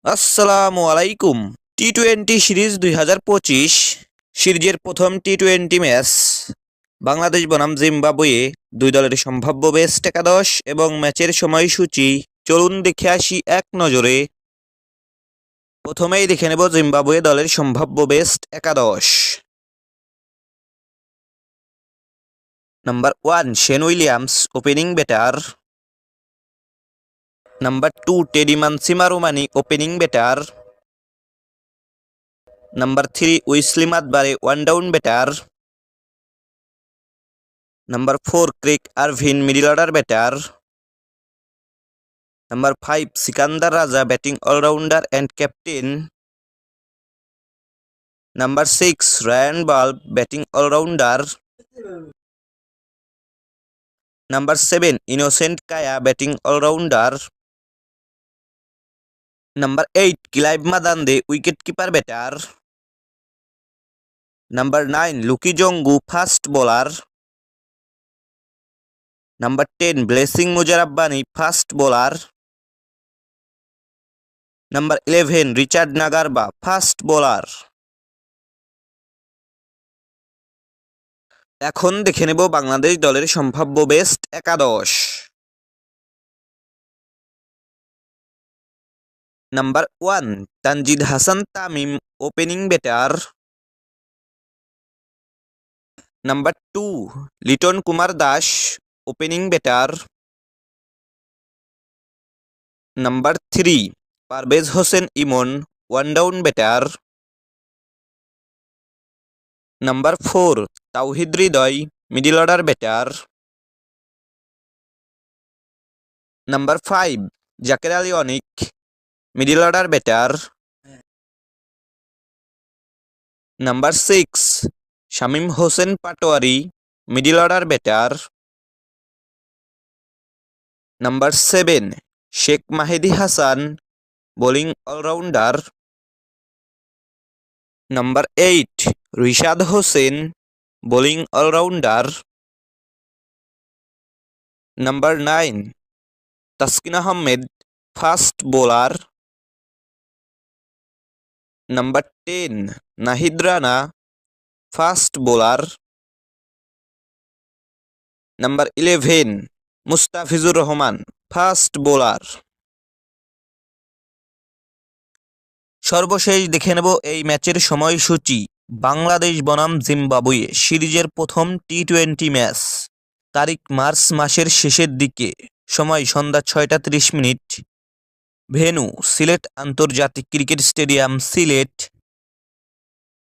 আসসালামু আলাইকুম। টি-20 সিরিজ 2025 সিরিজের প্রথম টি-20 ম্যাচ বাংলাদেশ বনাম জিম্বাবুয়ে, দুই দলের সম্ভাব্য বেস্ট একাদশ এবং ম্যাচের সময়সূচি চলুন দেখে আসি এক নজরে। প্রথমেই দেখে নেব জিম্বাবুয়ে দলের সম্ভাব্য বেস্ট একাদশ। Number 1 Shane Williams, opening batter. Number 2 টেডি মানসিমারুমানি, opening batter. Number 3 Wessly Madhevere, one down batter. Number 4 Craig Ervine, middle order batter. Number 5 Sikandar Raza, batting allrounder and captain. Number 6 Ryan Burl, batting allrounder. Number 7 Innocent Kaia, batting allrounder. Number 8 Clive Madande, wicket keeper batter. Number 9 Luke Jongwe, fast bowler. Number 10 Blessing Muzarabani, fast bowler. Number 11 Richard Ngarava, fast bowler. এখন দেখে নেব বাংলাদেশ দলের সম্ভাব্য best একাদশ। Number 1 Tanzid Hasan Tamim, opening batter. Number 2 Liton Kumar Das, opening batter. Number 3 Parvez Hossain Emon, one down batter. Number 4 Towhid Hridoy, middle order batter. Number 5 Jaker Ali Anik, middle order batter. Number 6 Shamim Hossain Patwari, middle order batter. Number 7 Sheikh Mahedi Hasan, bowling allrounder. Number 8 Rishad Hossain, bowling allrounder. Number 9 Taskin Ahmed, fast bowler. Number 10 Nahid Rana, fast bowler. Number 11 Mustafizur Rahman, fast bowler. সর্বশেষ দেখে নেব এই ম্যাচের সময়সূচি। বাংলাদেশ বনাম Zimbabwe সিরিজের প্রথম টি-20 match, তারিখ মার্চ মাসের শেষের দিকে, সময় সন্ধ্যা 6টা 30 মিনিট। ভেন্যু সিলেট আন্তর্জাতিক ক্রিকেট স্টেডিয়াম, সিলেট।